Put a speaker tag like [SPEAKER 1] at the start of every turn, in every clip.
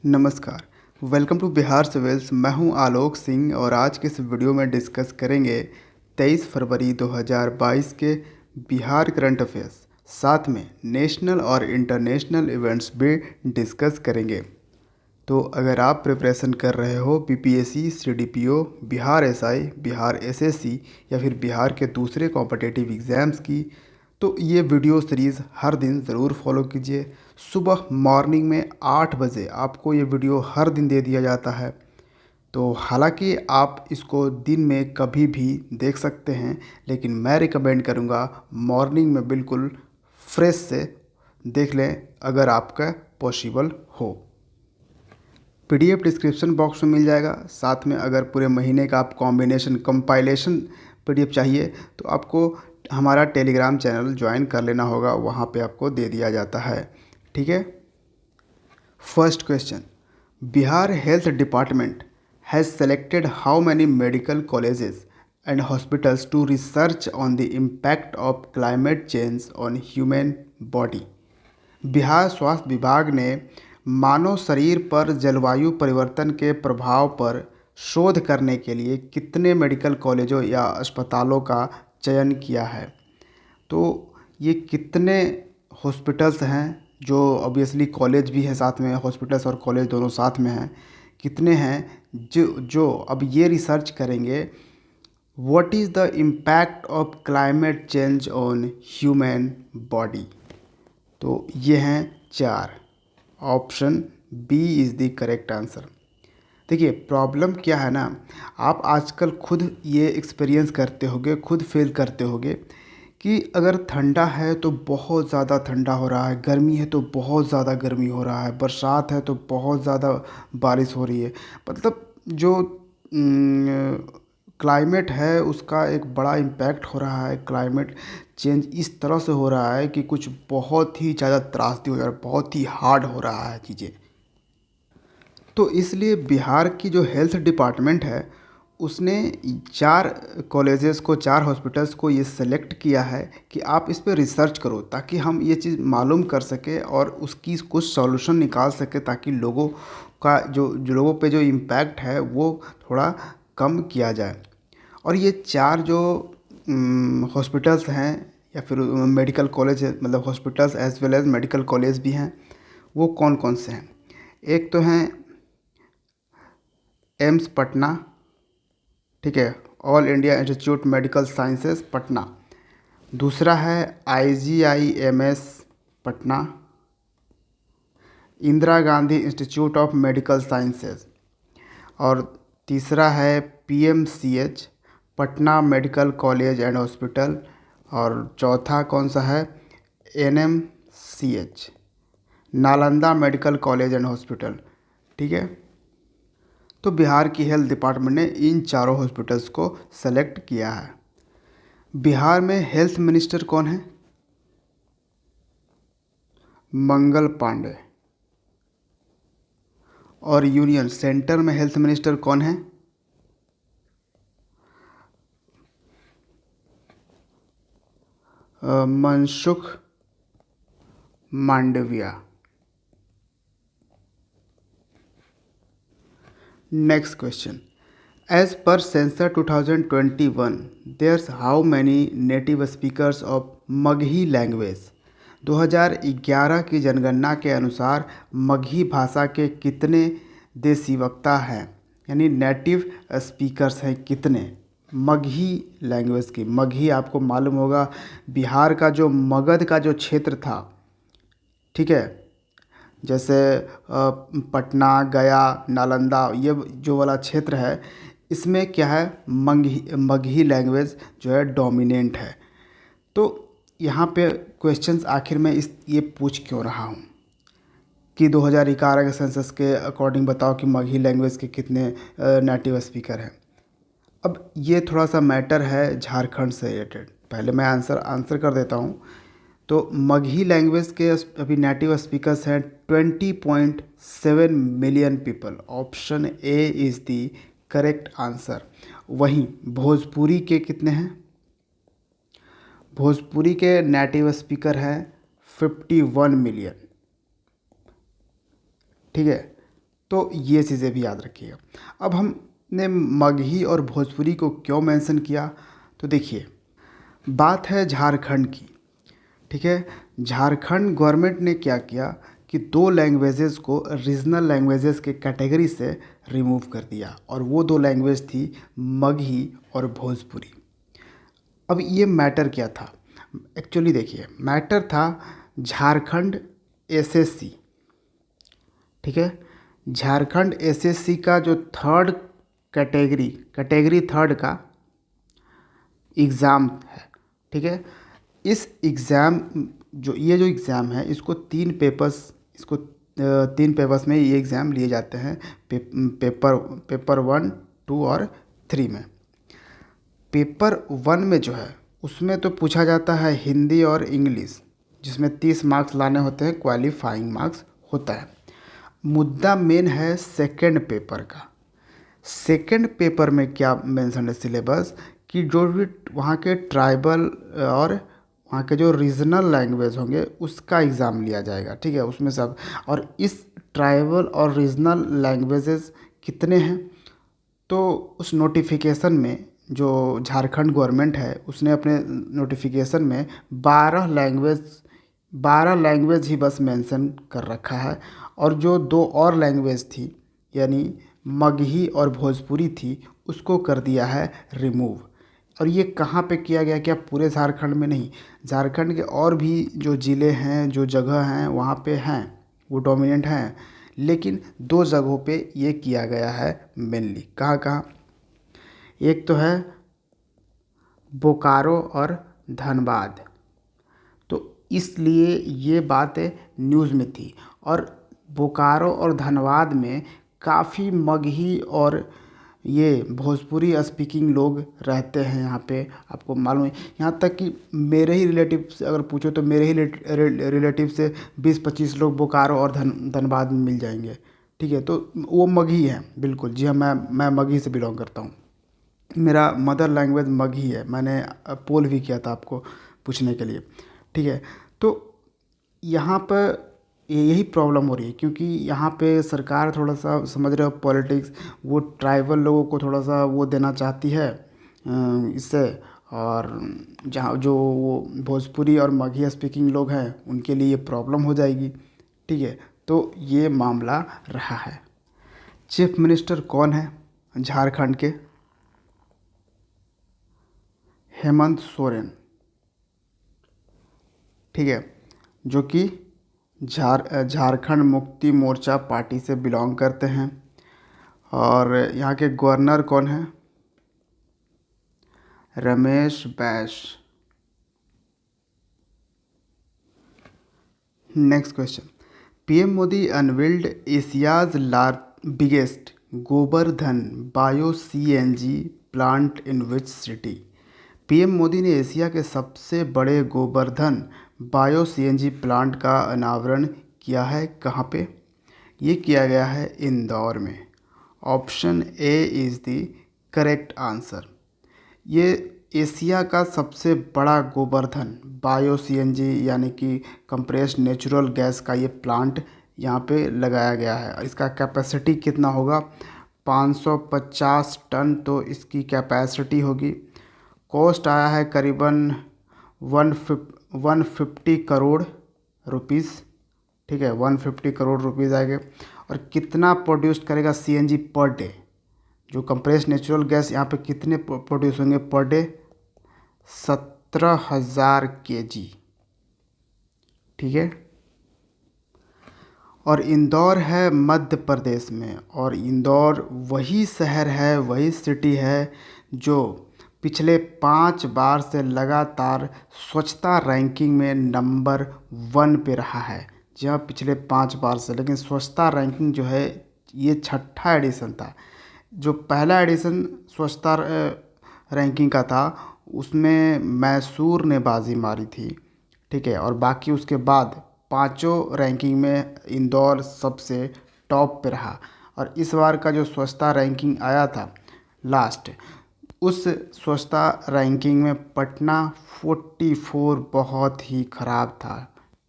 [SPEAKER 1] नमस्कार। Welcome to Bihar civils. मैं हूं आलोक सिंह और आज के इस वीडियो में डिस्कस करेंगे 23 फरवरी 2022 के बिहार करंट अफेयर्स। साथ में नेशनल और इंटरनेशनल इवेंट्स भी डिस्कस करेंगे। तो अगर आप प्रिपरेशन कर रहे हो BPSC, CDPO, Bihar SI, Bihar SSC या फिर बिहार के दूसरे कॉम्पिटिटिव एग्ज़ाम्स की, तो ये वीडियो सीरीज़ हर दिन ज़रूर फॉलो कीजिए। सुबह मॉर्निंग में 8 बजे आपको ये वीडियो हर दिन दे दिया जाता है। तो हालांकि आप इसको दिन में कभी भी देख सकते हैं, लेकिन मैं रिकमेंड करूँगा मॉर्निंग में बिल्कुल फ्रेश से देख लें अगर आपका पॉसिबल हो। पीडीएफ डिस्क्रिप्शन बॉक्स में मिल जाएगा। साथ में अगर पूरे महीने का आप कॉम्बिनेशन कंपाइलेशन पीडीएफ चाहिए तो आपको हमारा टेलीग्राम चैनल ज्वाइन कर लेना होगा, वहाँ पे आपको दे दिया जाता है। ठीक है। First question, Bihar health department has selected how many medical colleges and hospitals to research on the impact of climate change on human body. Bihar स्वास्थ्य विभाग ने मानव शरीर पर जलवायु परिवर्तन के प्रभाव पर शोध करने के लिए कितने मेडिकल कॉलेजों या अस्पतालों का चयन किया है। तो ये कितने हॉस्पिटल्स हैं, जो ऑब्वियसली कॉलेज भी है साथ में, हॉस्पिटल्स और कॉलेज दोनों साथ में हैं, कितने हैं जो अब ये रिसर्च करेंगे what is the impact of climate change on human body. तो ये हैं 4। Option B is the correct answer. देखिए प्रॉब्लम क्या है ना, आप आजकल खुद ये एक्सपीरियंस करते होगे, खुद फील करते होगे कि अगर ठंडा है तो बहुत ज़्यादा ठंडा हो रहा है, गर्मी है तो बहुत ज़्यादा गर्मी हो रहा है, बरसात है तो बहुत ज़्यादा बारिश हो रही है। मतलब जो क्लाइमेट है उसका एक बड़ा इम्पैक्ट हो रहा है। क्लाइमेट चेंज इस तरह से हो रहा है कि कुछ बहुत ही ज़्यादा त्रासदी हो रहा है, बहुत ही हार्ड हो रहा है चीज़ें। तो इसलिए बिहार की जो हेल्थ डिपार्टमेंट है उसने 4 कॉलेजेस को, 4 हॉस्पिटल्स को ये सेलेक्ट किया है कि आप इस पर रिसर्च करो, ताकि हम ये चीज़ मालूम कर सकें और उसकी कुछ सॉल्यूशन निकाल सकें, ताकि लोगों का जो लोगों पे जो इम्पैक्ट है वो थोड़ा कम किया जाए। और ये 4 जो हॉस्पिटल्स हैं या फिर मेडिकल कॉलेज है, मतलब hospitals as well as medical college भी हैं, वो कौन कौन से हैं। एक तो हैं एम्स पटना, ठीक है, all India institute medical sciences Patna. दूसरा है IGIMS Patna, Indira Gandhi institute of medical sciences. और तीसरा है PMCH Patna medical college and hospital. और चौथा कौन सा है, NMCH Nalanda medical college and hospital. ठीक है। तो बिहार की हेल्थ डिपार्टमेंट ने इन चारों हॉस्पिटल्स को सेलेक्ट किया है। बिहार में हेल्थ मिनिस्टर कौन है, मंगल पांडे। और यूनियन सेंटर में हेल्थ मिनिस्टर कौन है, Mansukh Mandaviya. Next question, as per census 2021 there's how many native speakers of Magahi language. 2011 की जनगणना के अनुसार मगही भाषा के कितने देसी वक्ता हैं, यानी नेटिव स्पीकर्स हैं कितने मगही लैंग्वेज की। मगही आपको मालूम होगा बिहार का जो मगध का जो क्षेत्र था, ठीक है, जैसे पटना, गया, नालंदा, ये जो वाला क्षेत्र है, इसमें क्या है, मगही लैंग्वेज जो है डोमिनेंट है। तो यहाँ पे क्वेश्चंस आखिर में ये पूछ क्यों रहा हूँ कि 2011 के सेंसस के अकॉर्डिंग बताओ कि मगही लैंग्वेज के कितने नेटिव स्पीकर हैं। अब ये थोड़ा सा मैटर है झारखंड से रिलेटेड। पहले मैं आंसर कर देता हूँ। तो मगही लैंग्वेज के अभी नेटिव स्पीकर्स हैं 20.7 million people. Option A is the correct answer. वहीं भोजपुरी के कितने हैं, भोजपुरी के नेटिव स्पीकर हैं 51 मिलियन। ठीक है। तो ये चीज़ें भी याद रखिएगा। अब हमने मगही और भोजपुरी को क्यों मेंशन किया, तो देखिए बात है झारखंड की, ठीक है। झारखंड गवर्नमेंट ने क्या किया कि दो लैंग्वेजेस को रीजनल लैंग्वेजेस के कैटेगरी से रिमूव कर दिया, और वो दो लैंग्वेज थी मगही और भोजपुरी। अब ये मैटर क्या था, एक्चुअली देखिए मैटर था झारखंड एसएससी, ठीक है। झारखंड एसएससी का जो थर्ड कैटेगरी थर्ड का एग्ज़ाम है, ठीक है। इस एग्ज़ाम जो एग्ज़ाम है इसको तीन पेपर्स में ये एग्ज़ाम लिए जाते हैं। पेपर 1, 2 और 3 में। पेपर 1 में जो है उसमें तो पूछा जाता है हिंदी और इंग्लिश, जिसमें 30 मार्क्स लाने होते हैं, क्वालिफाइंग मार्क्स होता है। मुद्दा मेन है सेकंड पेपर का। सेकंड पेपर में क्या मेंशन है सिलेबस, कि जो भी वहाँ के ट्राइबल और वहाँ के जो रीजनल लैंग्वेज होंगे उसका एग्ज़ाम लिया जाएगा, ठीक है। उसमें सब, और इस ट्राइबल और रीजनल लैंग्वेजेस कितने हैं, तो उस नोटिफिकेशन में जो झारखंड गवर्नमेंट है उसने अपने नोटिफिकेशन में 12 लैंग्वेज ही बस मेंशन कर रखा है, और जो दो और लैंग्वेज थी यानी मगही और भोजपुरी थी उसको कर दिया है रिमूव। और ये कहाँ पे किया गया, क्या पूरे झारखंड में नहीं, झारखंड के और भी जो ज़िले हैं, जो जगह हैं वहाँ पे हैं, वो डोमिनेंट हैं, लेकिन दो जगहों पे ये किया गया है मेनली। कहाँ कहाँ, एक तो है बोकारो और धनबाद, तो इसलिए ये बात न्यूज़ में थी। और बोकारो और धनबाद में काफ़ी मगही और ये भोजपुरी स्पीकिंग लोग रहते हैं यहाँ पे, आपको मालूम है। यहाँ तक कि मेरे ही रिलेटिव से अगर पूछो तो मेरे ही रिलेटिव से 20-25 लोग बोकारो और धनबाद में मिल जाएंगे, ठीक है। तो वो मगही हैं बिल्कुल, जी हाँ, मैं मगही से बिलोंग करता हूँ। मेरा मदर लैंग्वेज मगही है, मैंने पोल भी किया था आपको पूछने के लिए, ठीक है। तो यहाँ पर यही प्रॉब्लम हो रही है, क्योंकि यहाँ पे सरकार थोड़ा सा, समझ रहे हो, पॉलिटिक्स, वो ट्राइबल लोगों को थोड़ा सा वो देना चाहती है इससे। और जहाँ जो वो भोजपुरी और मगही स्पीकिंग लोग हैं उनके लिए ये प्रॉब्लम हो जाएगी, ठीक है। तो ये मामला रहा है। चीफ मिनिस्टर कौन है झारखंड के, हेमंत सोरेन, ठीक है, जो कि झारखंड मुक्ति मोर्चा पार्टी से बिलोंग करते हैं। और यहाँ के गवर्नर कौन है, Ramesh Bais. Next question, PM Modi unveiled Asia's biggest Gobardhan bio CNG plant in which city. PM Modi ने एशिया के सबसे बड़े गोबर्धन बायो सीएनजी प्लांट का अनावरण किया है, कहाँ पे, ये किया गया है इंदौर में। Option A is the correct answer. ये एशिया का सबसे बड़ा गोबर्धन बायो सीएनजी यानी कि कंप्रेस्ड नेचुरल गैस का ये प्लांट यहाँ पे लगाया गया है। इसका कैपेसिटी कितना होगा, 550 टन तो इसकी कैपेसिटी होगी। कॉस्ट आया है करीबन 150 करोड़ रुपीस, ठीक है, 150 करोड़ रुपीज़ आएंगे। और कितना प्रोड्यूस करेगा सीएनजी पर डे, जो कंप्रेस्ड नेचुरल गैस यहाँ पे कितने प्रोड्यूस होंगे पर डे, 17,000 केजी, ठीक है। और इंदौर है मध्य प्रदेश में, और इंदौर वही शहर है, वही सिटी है जो पिछले 5 बार से लगातार स्वच्छता रैंकिंग में नंबर 1 पे रहा है। जी हाँ, पिछले 5 बार से। लेकिन स्वच्छता रैंकिंग जो है ये छठा एडिशन था। जो पहला एडिशन स्वच्छता रैंकिंग का था उसमें मैसूर ने बाजी मारी थी, ठीक है। और बाकी उसके बाद पांचों रैंकिंग में इंदौर सबसे टॉप पे रहा। और इस बार का जो स्वच्छता रैंकिंग आया था लास्ट, उस स्वच्छता रैंकिंग में पटना 44 बहुत ही ख़राब था,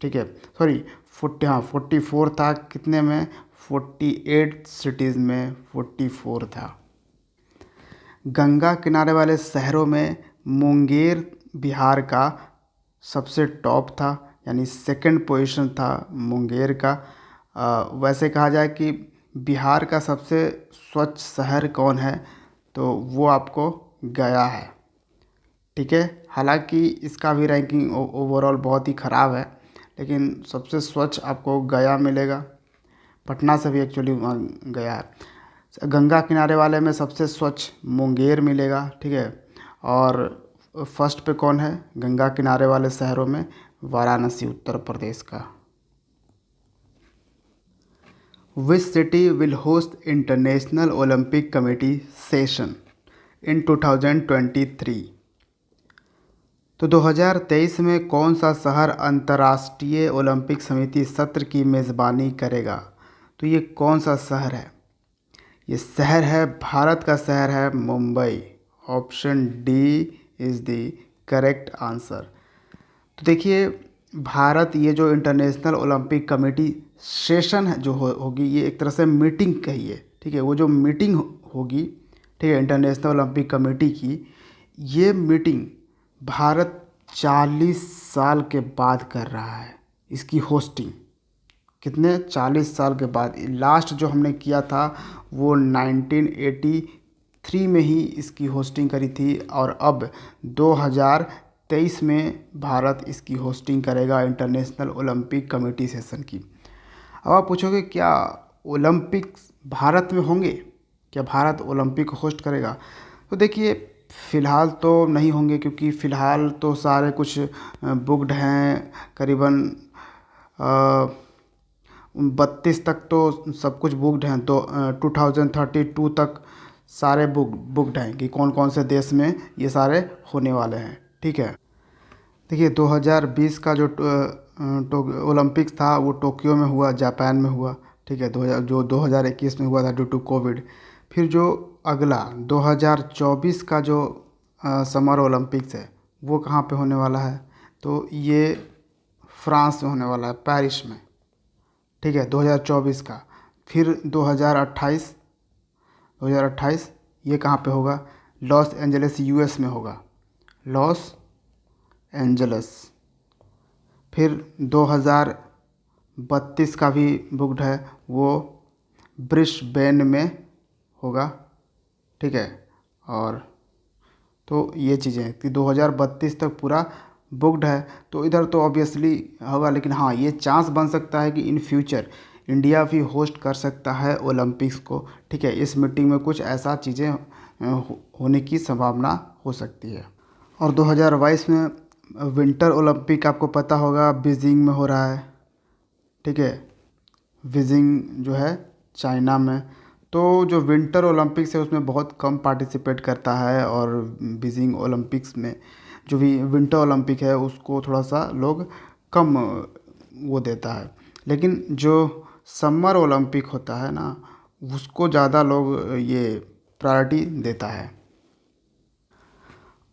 [SPEAKER 1] ठीक है। सॉरी 44 था, कितने में, 48 सिटीज़ में 44 था। गंगा किनारे वाले शहरों में मुंगेर बिहार का सबसे टॉप था, यानी सेकंड पोजीशन था मुंगेर का। वैसे कहा जाए कि बिहार का सबसे स्वच्छ शहर कौन है, तो वो आपको गया है। ठीक है, हालांकि इसका भी रैंकिंग ओवरऑल बहुत ही ख़राब है, लेकिन सबसे स्वच्छ आपको गया मिलेगा। पटना से भी एक्चुअली वहाँ गया है। गंगा किनारे वाले में सबसे स्वच्छ मुंगेर मिलेगा। ठीक है, और फर्स्ट पे कौन है गंगा किनारे वाले शहरों में? वाराणसी, उत्तर प्रदेश का। Which city will host international Olympic committee session in 2023? तो 2023 में कौन सा शहर अंतर्राष्ट्रीय ओलंपिक समिति सत्र की मेज़बानी करेगा? तो ये कौन सा शहर है? ये शहर है, भारत का शहर है Mumbai. Option D is the correct answer. तो देखिए, भारत ये जो इंटरनेशनल ओलंपिक कमेटी सेशन है जो होगी, ये एक तरह से मीटिंग कहिए। ठीक है, वो जो मीटिंग होगी, ठीक है, इंटरनेशनल ओलंपिक कमेटी की, ये मीटिंग भारत 40 साल के बाद कर रहा है इसकी होस्टिंग। कितने? 40 साल के बाद। लास्ट जो हमने किया था वो 1983 में ही इसकी होस्टिंग करी थी, और अब 2023 में भारत इसकी होस्टिंग करेगा इंटरनेशनल ओलंपिक कमेटी सेशन की। अब आप पूछोगे क्या ओलंपिक्स भारत में होंगे? क्या भारत ओलंपिक होस्ट करेगा? तो देखिए, फ़िलहाल तो नहीं होंगे, क्योंकि फ़िलहाल तो सारे कुछ बुक्ड हैं। करीबन 32 तक तो सब कुछ बुकड हैं। तो 2032 तक सारे बुकड हैं कि कौन कौन से देश में ये सारे होने वाले हैं। ठीक है, देखिए 2020 का जो ओलंपिक्स था वो टोक्यो में हुआ, जापान में हुआ। ठीक है, 2021 में हुआ था ड्यू टू कोविड। फिर जो अगला 2024 का जो समर ओलंपिक्स है वो कहाँ पे होने वाला है? तो ये फ्रांस में होने वाला है, पेरिस में। ठीक है, 2024 का। फिर 2028 ये कहाँ पे होगा? लॉस एंजलिस, यूएस में होगा, लॉस एंजलिस। फिर 2032 का भी बुकड है, वो ब्रिस्बेन में होगा। ठीक है, और तो ये चीज़ें हैं कि 2032 तक पूरा बुकड है। तो इधर तो ऑब्वियसली होगा, लेकिन हाँ, ये चांस बन सकता है कि इन फ्यूचर इंडिया भी होस्ट कर सकता है ओलंपिक्स को। ठीक है, इस मीटिंग में कुछ ऐसा चीज़ें होने की संभावना हो सकती है। और 2022 में विंटर ओलंपिक आपको पता होगा बीजिंग में हो रहा है। ठीक है, बीजिंग जो है चाइना में। तो जो विंटर ओलंपिक्स है उसमें बहुत कम पार्टिसिपेट करता है, और बीजिंग ओलंपिक्स में जो भी विंटर ओलंपिक है उसको थोड़ा सा लोग कम वो देता है। लेकिन जो समर ओलंपिक होता है ना, उसको ज़्यादा लोग ये प्रायोरिटी देता है।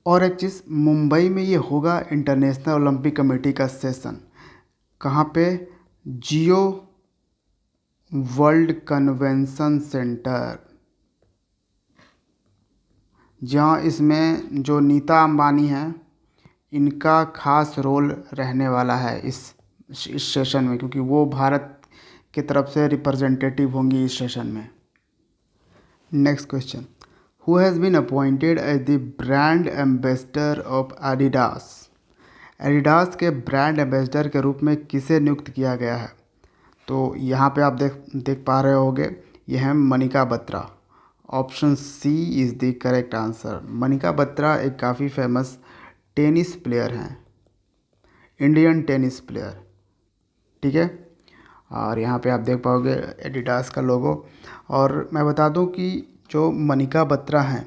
[SPEAKER 1] और एक चीज़, मुंबई में ये होगा इंटरनेशनल ओलंपिक कमेटी का सेशन। कहाँ पे? जियो वर्ल्ड कन्वेंशन सेंटर, जहाँ इसमें जो नीता अंबानी हैं इनका खास रोल रहने वाला है इस सेशन में, क्योंकि वो भारत की तरफ से रिप्रेजेंटेटिव होंगी इस सेशन में। Next question, who has been appointed as the brand ambassador of Adidas? Adidas के ब्रांड एम्बेसडर के रूप में किसे नियुक्त किया गया है? तो यहाँ पे आप देख पा रहे होंगे, यह है Manika Batra. Option C is the correct answer. Manika Batra एक काफ़ी फेमस टेनिस प्लेयर हैं, इंडियन टेनिस प्लेयर। ठीक है, और यहाँ पे आप देख पाओगे एडिडास का लोगो। और मैं बता दूं कि जो मनिका बत्रा हैं,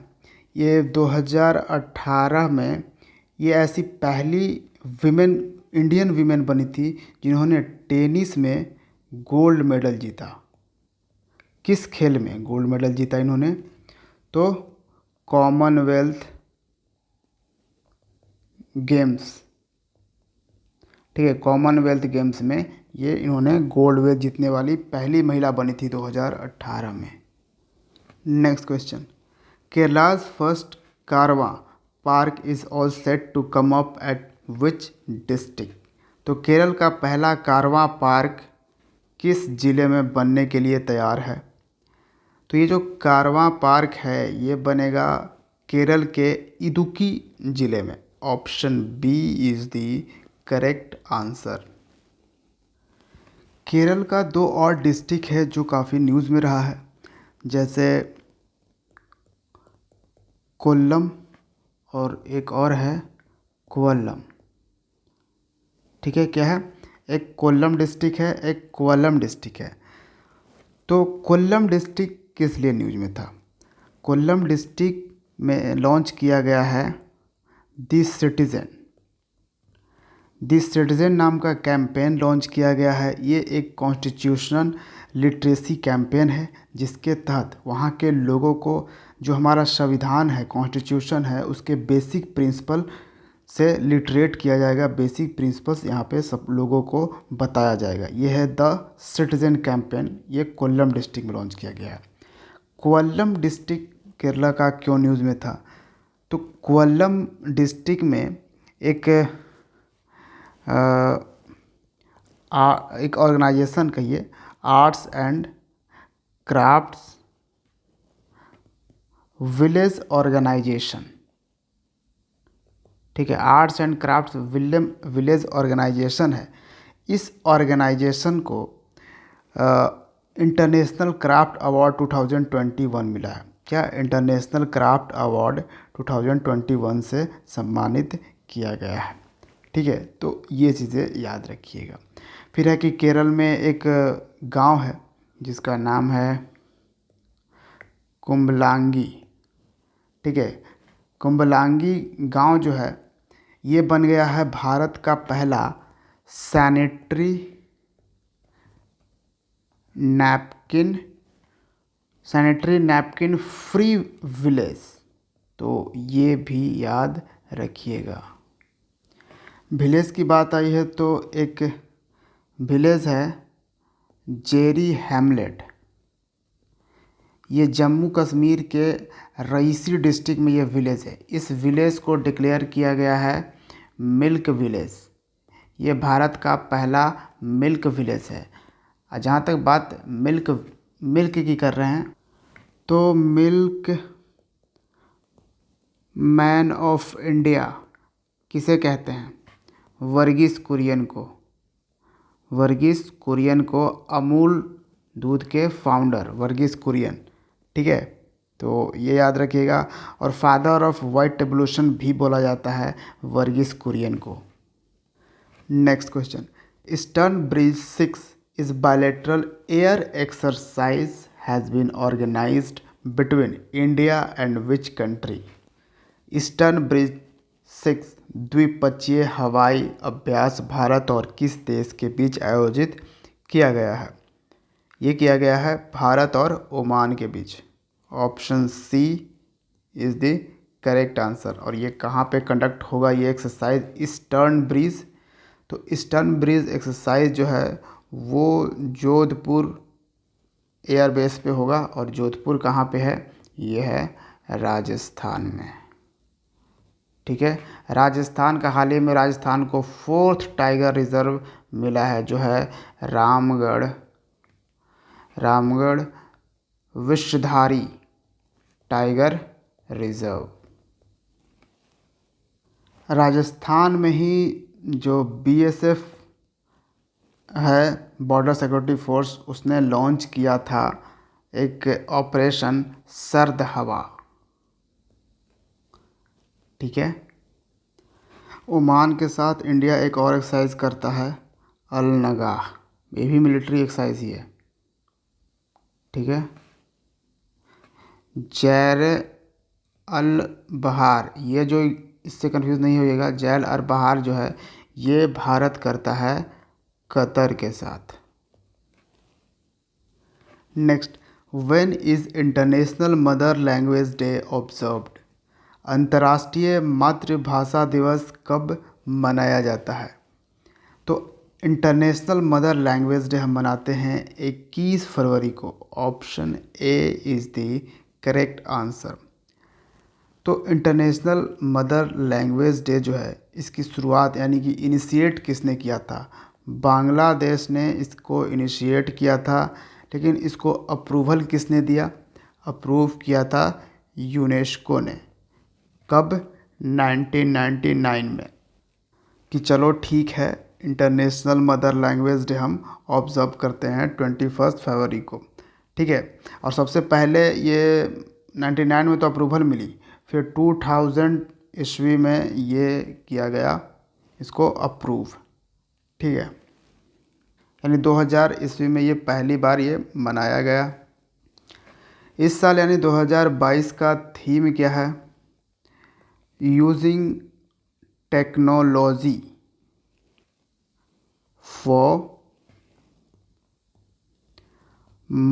[SPEAKER 1] ये 2018 में ये ऐसी पहली विमेन, इंडियन विमेन बनी थी जिन्होंने टेनिस में गोल्ड मेडल जीता। किस खेल में गोल्ड मेडल जीता इन्होंने? तो कॉमनवेल्थ गेम्स। ठीक है, कॉमनवेल्थ गेम्स में ये इन्होंने गोल्ड मेडल जीतने वाली पहली महिला बनी थी 2018 में। Next question, Kerala's first caravan park is all set to come up at which district. तो केरल का पहला कारवां पार्क किस ज़िले में बनने के लिए तैयार है। तो ये जो कारवां पार्क है ये बनेगा केरल के इदुक्की ज़िले में। Option B is the correct answer. Kerala का दो और डिस्ट्रिक्ट है जो काफ़ी न्यूज़ में रहा है, जैसे कोल्लम और एक और है कोल्लम। ठीक है, क्या है, एक कोल्लम डिस्ट्रिक्ट है, एक कोल्लम डिस्ट्रिक्ट है। तो कोल्लम डिस्ट्रिक्ट किस लिए न्यूज़ में था। कोल्लम डिस्ट्रिक्ट में लॉन्च किया गया है दिस सिटीज़न नाम का कैंपेन लॉन्च किया गया है। ये एक कॉन्स्टिट्यूशनल लिटरेसी कैंपेन है जिसके तहत वहाँ के लोगों को जो हमारा संविधान है, कॉन्स्टिट्यूशन है, उसके बेसिक प्रिंसिपल से लिटरेट किया जाएगा। बेसिक प्रिंसिपल्स यहाँ पे सब लोगों को बताया जाएगा। ये है द सिटीज़न कैंपेन, ये कोल्लम डिस्ट्रिक्ट में लॉन्च किया गया है। कोल्लम डिस्ट्रिक्ट केरला का क्यों न्यूज़ में था। तो कोल्लम डिस्ट्रिक्ट में एक ऑर्गेनाइजेशन कहिए, arts and crafts village organization. ठीक है, arts and crafts village organization है। इस ऑर्गेनाइजेशन को इंटरनेशनल क्राफ्ट अवार्ड 2021 मिला है। क्या, इंटरनेशनल क्राफ्ट अवार्ड 2021 से सम्मानित किया गया है। ठीक है, तो ये चीज़ें याद रखिएगा। फिर है कि केरल में एक गांव है जिसका नाम है कुंबलांगी। ठीक है, कुंबलांगी गांव जो है ये बन गया है भारत का पहला सैनिटरी नैपकिन फ्री विलेज। तो ये भी याद रखिएगा। विलेज की बात आई है तो एक विलेज है जेरी हैमलेट। ये जम्मू कश्मीर के रईसी डिस्ट्रिक्ट में ये विलेज है। इस विलेज को डिक्लेयर किया गया है मिल्क विलेज। ये भारत का पहला मिल्क विलेज है। जहाँ तक बात मिल्क की कर रहे हैं तो मिल्क मैन ऑफ इंडिया किसे कहते हैं, वर्गीस कुरियन को अमूल दूध के फाउंडर वर्गीस कुरियन। ठीक है, तो ये याद रखिएगा। और फादर ऑफ वाइट रेवोल्यूशन भी बोला जाता है वर्गीस कुरियन को। Next question, eastern bridge 6 is bilateral air exercise has been organized between India and which country. Eastern bridge 6 द्विपक्षीय हवाई अभ्यास भारत और किस देश के बीच आयोजित किया गया है। ये किया गया है भारत और ओमान के बीच। Option C is the correct answer. और ये कहाँ पे कंडक्ट होगा ये एक्सरसाइज, ईस्टर्न ब्रिज। तो ईस्टर्न ब्रिज एक्सरसाइज जो है वो जोधपुर एयरबेस पे होगा। और जोधपुर कहाँ पे है, ये है राजस्थान में। ठीक है, राजस्थान का हाल ही में राजस्थान को 4th टाइगर रिजर्व मिला है जो है रामगढ़ विषधारी टाइगर रिजर्व। राजस्थान में ही जो BSF है, बॉर्डर सिक्योरिटी फोर्स, उसने लॉन्च किया था एक ऑपरेशन सर्द हवा। ठीक है, ओमान के साथ इंडिया एक और एक्सरसाइज करता है अल नगाह। ये भी मिलिट्री एक्सरसाइज ही है। ठीक है, जैर अल बहार, ये जो इससे कंफ्यूज नहीं होइएगा, जैल अल बहार जो है ये भारत करता है कतर के साथ। Next, when is international mother language day observed. अंतर्राष्ट्रीय मातृभाषा दिवस कब मनाया जाता है। तो इंटरनेशनल मदर लैंग्वेज डे हम मनाते हैं 21 फरवरी को। Option A is the correct answer. तो इंटरनेशनल मदर लैंग्वेज डे जो है, इसकी शुरुआत यानी कि इनिशिएट किसने किया था? बांग्लादेश ने इसको इनिशिएट किया था, लेकिन इसको अप्रूवल किसने दिया? अप्रूव किया था यूनेस्को ने। कब? 1999 में। कि चलो ठीक है, इंटरनेशनल मदर लैंग्वेज डे हम ऑब्ज़र्व करते हैं 21 फरवरी को, ठीक है। और सबसे पहले ये 99 में तो अप्रूवल मिली, फिर 2000 ईस्वी में ये किया गया इसको अप्रूव, ठीक है। यानी 2000 ईस्वी में ये पहली बार ये मनाया गया। इस साल यानी 2022 का थीम क्या है? Using technology for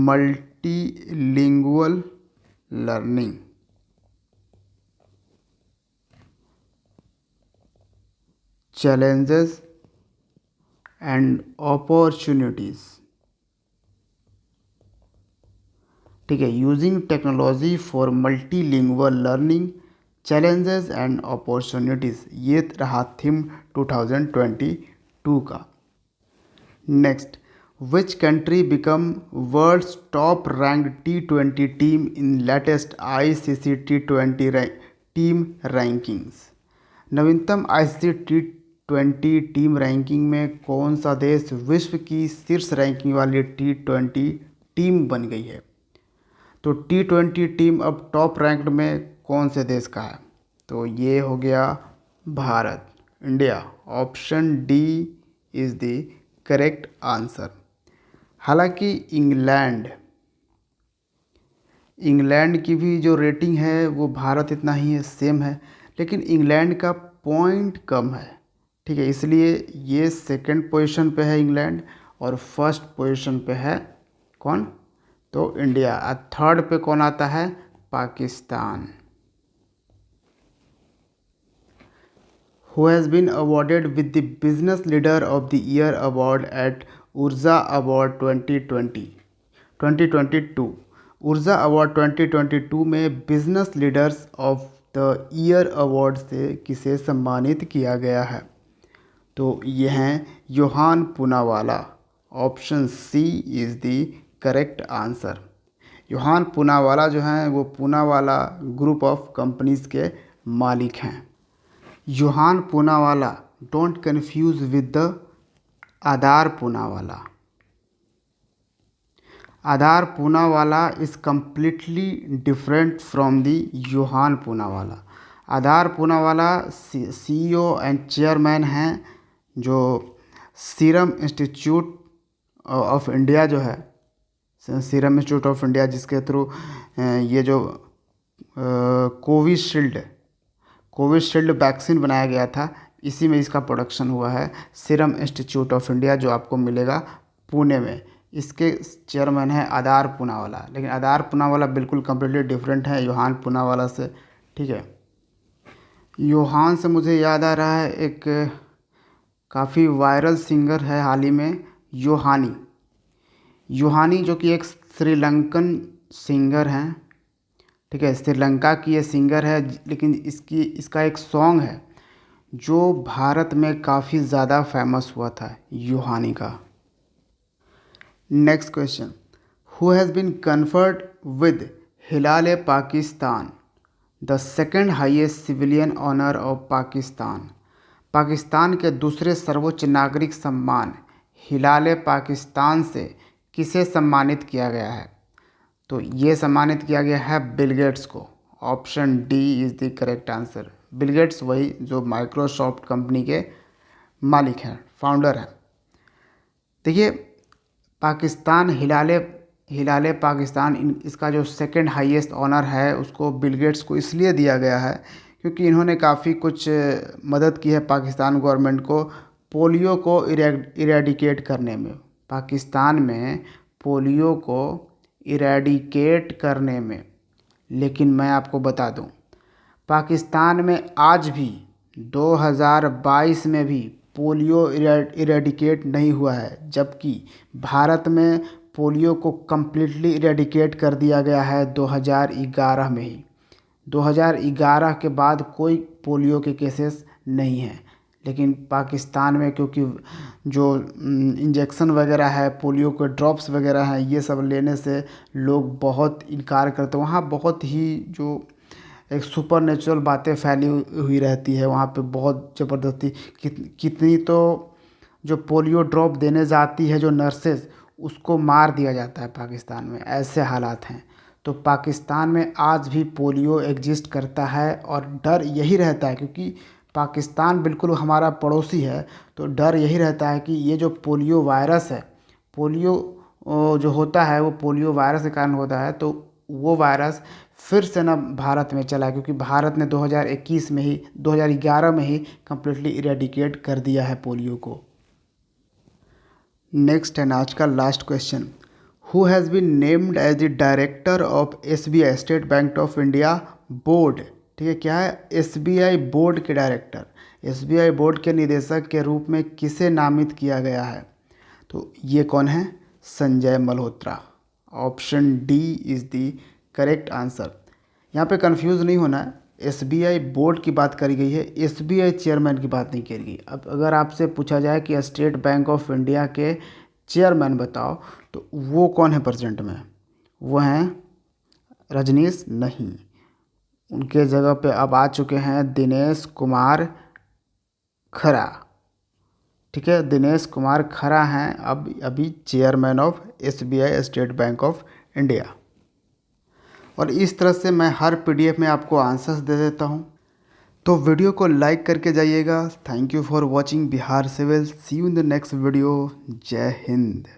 [SPEAKER 1] multilingual learning. Challenges and opportunities, ठीक है। Using technology for multilingual learning, challenges and opportunities, ये रहा थीम 2022 का। Next, which country become world's top ranked T20 team in latest ICC T20 team rankings? नवीनतम ICC T20 team ranking में कौन सा देश विश्व की शीर्ष रैंकिंग वाली T20 टीम बन गई है? तो T20 टीम अब टॉप रैंक्ड में कौन से देश का है? तो ये हो गया Bharat, India. Option D is the correct answer. हालांकि इंग्लैंड की भी जो रेटिंग है वो भारत इतना ही है, सेम है, लेकिन इंग्लैंड का पॉइंट कम है, ठीक है। इसलिए ये सेकंड पोजीशन पे है इंग्लैंड, और फर्स्ट पोजीशन पे है कौन? तो इंडिया। और थर्ड पे कौन आता है? Pakistan. Who has been awarded with the Business Leader of the Year award at Urja Award 2022? ऊर्जा अवार्ड 2022 में business leaders of the year award से किसे सम्मानित किया गया है? तो ये हैं Yohan Poonawalla. Option C is the correct answer. Yohan Poonawalla जो हैं वो पूनावाला ग्रुप ऑफ कंपनीज़ के मालिक हैं। Yohan Poonawalla, don't confuse with the Adar Poonawalla. Adar Poonawalla is completely different from the Yohan Poonawalla. Adar Poonawalla CEO and chairman हैं जो सीरम इंस्टीट्यूट ऑफ इंडिया जो है, सीरम इंस्टीट्यूट ऑफ इंडिया, जिसके थ्रू ये जो कोविशील्ड वैक्सीन बनाया गया था, इसी में इसका प्रोडक्शन हुआ है। सीरम इंस्टीट्यूट ऑफ इंडिया जो आपको मिलेगा पुणे में, इसके चेयरमैन है आधार पूनावाला। लेकिन आधार पूनावाला बिल्कुल कम्प्लीटली डिफरेंट है योहान पूनावाला से, ठीक है। योहान से मुझे याद आ रहा है एक काफ़ी वायरल सिंगर है हाल ही में, यूहानी जो कि एक श्रीलंकन सिंगर हैं, ठीक है। श्रीलंका की ये सिंगर है, लेकिन इसका एक सॉन्ग है जो भारत में काफ़ी ज़्यादा फेमस हुआ था, यूहानी का। Next question, who has been conferred with Hilal Pakistan, the second highest civilian honour of Pakistan? Pakistan के दूसरे सर्वोच्च नागरिक सम्मान हिलाल पाकिस्तान से किसे सम्मानित किया गया है? तो ये सम्मानित किया गया है बिल गेट्स को। Option D is the correct answer. Bill Gates वही जो माइक्रोसॉफ्ट कंपनी के मालिक हैं, फाउंडर हैं। देखिए, पाकिस्तान हिलाल पाकिस्तान इसका जो सेकंड हाईएस्ट ऑनर है उसको बिल गेट्स को इसलिए दिया गया है क्योंकि इन्होंने काफ़ी कुछ मदद की है पाकिस्तान गवर्नमेंट को पोलियो को इरेडिकेट करने में। पाकिस्तान में पोलियो को इरेडिकेट करने में, लेकिन मैं आपको बता दूं, पाकिस्तान में आज भी 2022 में भी पोलियो इरेडिकेट नहीं हुआ है, जबकि भारत में पोलियो को कम्प्लीटली इरेडिकेट कर दिया गया है 2011 में ही। 2011 के बाद कोई पोलियो के केसेस नहीं हैं। लेकिन पाकिस्तान में क्योंकि जो इंजेक्शन वगैरह है, पोलियो के ड्रॉप्स वगैरह हैं, ये सब लेने से लोग बहुत इनकार करते हैं। वहाँ बहुत ही जो एक सुपर नेचुरल बातें फैली हुई रहती है वहाँ पे, बहुत ज़बरदस्ती कितनी तो जो पोलियो ड्रॉप देने जाती है जो नर्सेज, उसको मार दिया जाता है पाकिस्तान में। ऐसे हालात हैं। तो पाकिस्तान में आज भी पोलियो एग्जिस्ट करता है और डर यही रहता है, क्योंकि पाकिस्तान बिल्कुल हमारा पड़ोसी है, तो डर यही रहता है कि ये जो पोलियो वायरस है, पोलियो जो होता है वो पोलियो वायरस के कारण होता है, तो वो वायरस फिर से ना भारत में चला, क्योंकि भारत ने 2021 में ही 2011 में ही कम्प्लीटली इरेडिकेट कर दिया है पोलियो को। नेक्स्ट एंड आज का last question, who has been named as the director of SBI state bank of India board. ठीक है, क्या है? SBI बोर्ड के डायरेक्टर, SBI बोर्ड के निदेशक के रूप में किसे नामित किया गया है? तो ये कौन है? Sanjay Malhotra. Option D is the correct answer. यहाँ पे कंफ्यूज नहीं होना है, SBI बोर्ड की बात करी गई है, SBI चेयरमैन की बात नहीं करी गई। अब अगर आपसे पूछा जाए कि स्टेट बैंक ऑफ इंडिया के चेयरमैन बताओ, तो वो कौन है प्रेजेंट में? वो हैं रजनीश? नहीं, उनके जगह पे अब आ चुके हैं दिनेश कुमार खरा। ठीक है, दिनेश कुमार खरा हैं अब अभी chairman of SBI state bank of India. और इस तरह से मैं हर PDF में आपको आंसर्स दे देता हूँ। तो वीडियो को लाइक करके जाइएगा। Thank you for watching Bihar civil. See you in the next video. जय हिंद।